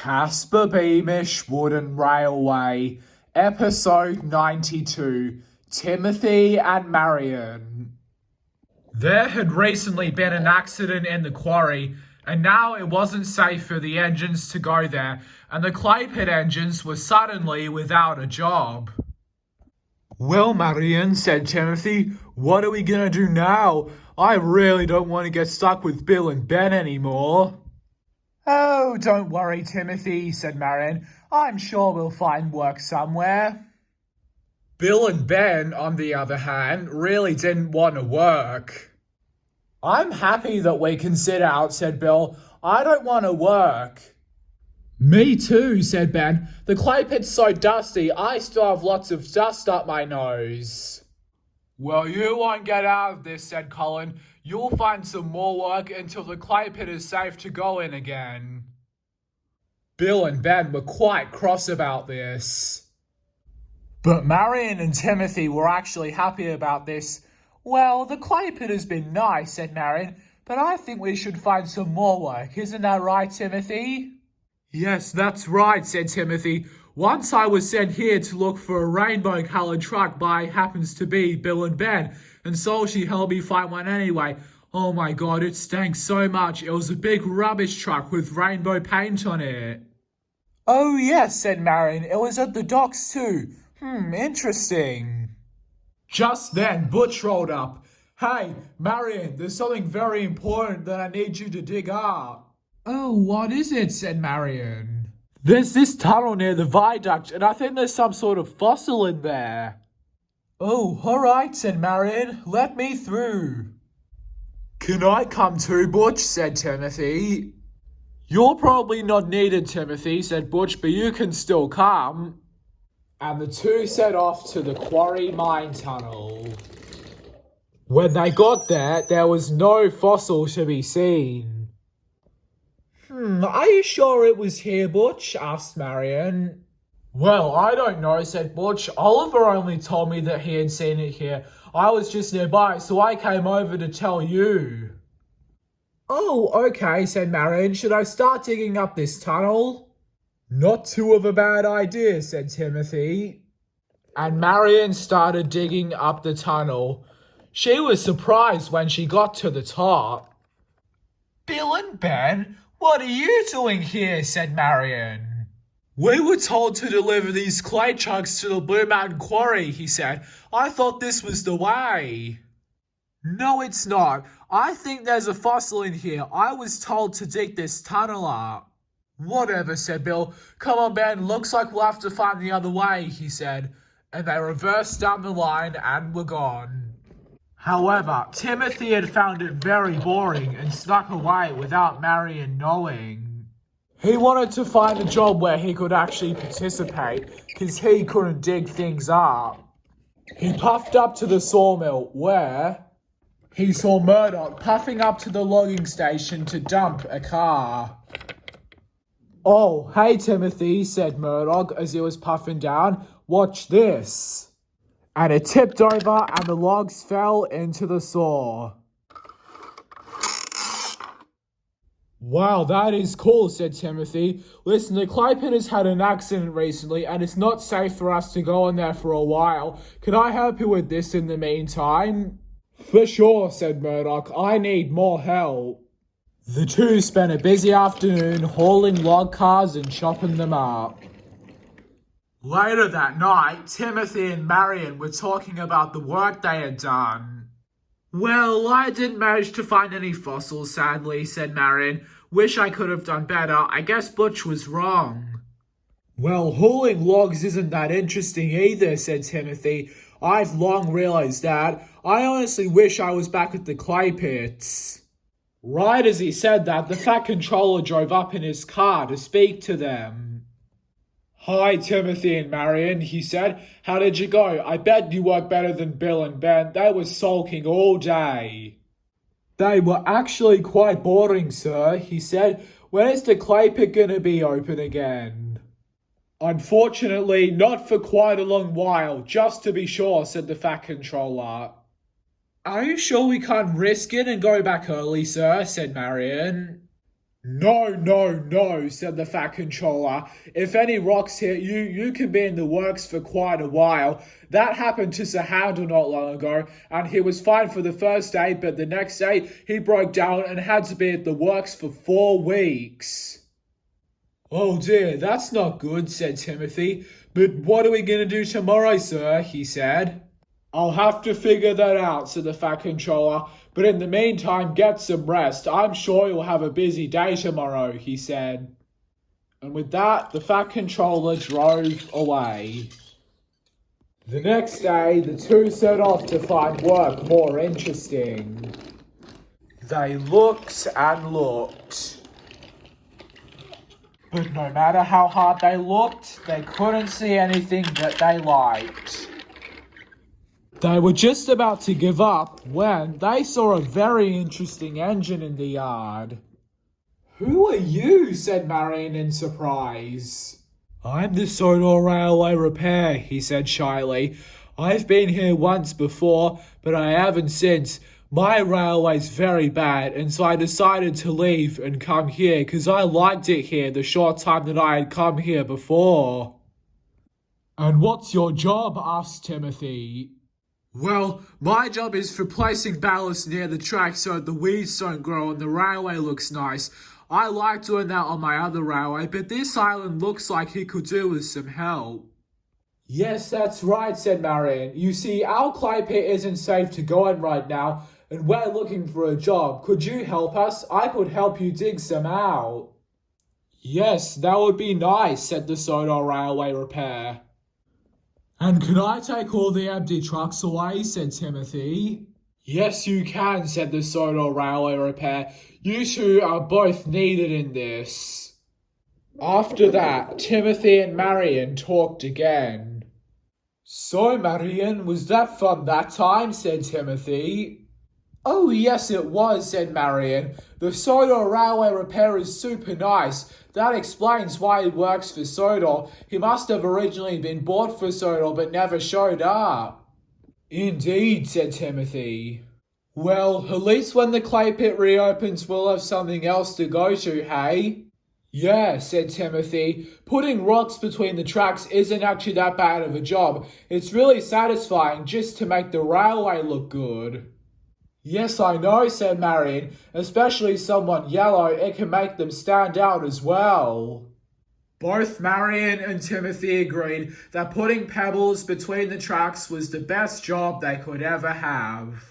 Casper Beamish Wooden Railway, Episode 92, Timothy and Marion. There had recently been an accident in the quarry, and now it wasn't safe for the engines to go there, and the clay pit engines were suddenly without a job. Well, Marion, said Timothy, what are we gonna do now? I really don't want to get stuck with Bill and Ben anymore. Oh, don't worry, Timothy, said Marion. I'm sure we'll find work somewhere. Bill and Ben, on the other hand, really didn't want to work. I'm happy that we can sit out, said Bill. I don't want to work. Me too, said Ben. The clay pit's so dusty, I still have lots of dust up my nose. Well, you won't get out of this, said Colin. You'll find some more work until the clay pit is safe to go in again. Bill and Ben were quite cross about this. But Marion and Timothy were actually happy about this. Well, the clay pit has been nice, said Marion, but I think we should find some more work. Isn't that right, Timothy? Yes, that's right, said Timothy. Once I was sent here to look for a rainbow-coloured truck by happens to be Bill and Ben, and so she helped me find one anyway. Oh my god, it stank so much. It was a big rubbish truck with rainbow paint on it. Oh yes, said Marion. It was at the docks too. Interesting. Just then, Butch rolled up. Hey, Marion, there's something very important that I need you to dig up. Oh, what is it? Said Marion. There's this tunnel near the viaduct, and I think there's some sort of fossil in there. Oh, all right, said Marion. Let me through. Can I come too, Butch? Said Timothy. You're probably not needed, Timothy, said Butch, but you can still come. And the two set off to the quarry mine tunnel. When they got there was no fossil to be seen. Are you sure it was here, Butch? Asked Marion. Well, I don't know, said Butch. Oliver only told me that he had seen it here. I was just nearby, so I came over to tell you. Oh, okay, said Marion. Should I start digging up this tunnel? Not too of a bad idea, said Timothy. And Marion started digging up the tunnel. She was surprised when she got to the top. Bill and Ben, what are you doing here? Said Marion. We were told to deliver these clay chunks to the Blue Mountain Quarry, he said. I thought this was the way. No, it's not. I think there's a fossil in here. I was told to dig this tunnel up. Whatever, said Bill. Come on, Ben. Looks like we'll have to find the other way, he said. And they reversed down the line and were gone. However, Timothy had found it very boring and snuck away without Marion knowing. He wanted to find a job where he could actually participate, because he couldn't dig things up. He puffed up to the sawmill, where he saw Murdoch puffing up to the logging station to dump a car. Oh, hey Timothy, said Murdoch as he was puffing down. Watch this. And it tipped over and the logs fell into the saw. Wow, that is cool, said Timothy. Listen, the clay pit has had an accident recently and it's not safe for us to go in there for a while. Can I help you with this in the meantime? For sure, said Murdoch. I need more help. The two spent a busy afternoon hauling log cars and chopping them up. Later that night, Timothy and Marion were talking about the work they had done. Well, I didn't manage to find any fossils, sadly, said Marion. Wish I could have done better. I guess Butch was wrong. Well, hauling logs isn't that interesting either, said Timothy. I've long realized that. I honestly wish I was back at the clay pits. Right as he said that, the Fat Controller drove up in his car to speak to them. Hi, Timothy and Marion, he said. How did you go? I bet you work better than Bill and Ben. They were sulking all day. They were actually quite boring, sir, he said. When is the clay pit going to be open again? Unfortunately, not for quite a long while, just to be sure, said the Fat Controller. Are you sure we can't risk it and go back early, sir? Said Marion. No, no, no, said the Fat Controller. If any rocks hit you, you can be in the works for quite a while. That happened to Sir Handel not long ago, and he was fine for the first day, but the next day he broke down and had to be at the works for 4 weeks. Oh dear, that's not good, said Timothy. But what are we going to do tomorrow, sir? He said. I'll have to figure that out, said the Fat Controller. But in the meantime, get some rest. I'm sure you'll have a busy day tomorrow, he said. And with that, the Fat Controller drove away. The next day, the two set off to find work more interesting. They looked and looked. But no matter how hard they looked, they couldn't see anything that they liked. They were just about to give up when they saw a very interesting engine in the yard. Who are you? Said Marion in surprise. I'm the Sodor Railway Repair, he said shyly. I've been here once before, but I haven't since. My railway's very bad, and so I decided to leave and come here because I liked it here the short time that I had come here before. And what's your job? Asked Timothy. Well, my job is for placing ballast near the track so the weeds don't grow and the railway looks nice. I like doing that on my other railway, but this island looks like it could do with some help. Yes, that's right, said Marion. You see, our clay pit isn't safe to go in right now, and we're looking for a job. Could you help us? I could help you dig some out. Yes, that would be nice, said the Sodor Railway Repair. And can I take all the empty trucks away? Said Timothy. Yes, you can, said the Sodor Railway Repair. You two are both needed in this. After that, Timothy and Marion talked again. So, Marion, was that fun that time? Said Timothy. Oh, yes, it was, said Marion. The Sodor Railway Repair is super nice. That explains why he works for Sodor. He must have originally been bought for Sodor but never showed up. Indeed, said Timothy. Well, at least when the clay pit reopens, we'll have something else to go to, hey? Yeah, said Timothy. Putting rocks between the tracks isn't actually that bad of a job. It's really satisfying just to make the railway look good. Yes, I know, said Marion. Especially someone yellow, it can make them stand out as well. Both Marion and Timothy agreed that putting pebbles between the tracks was the best job they could ever have.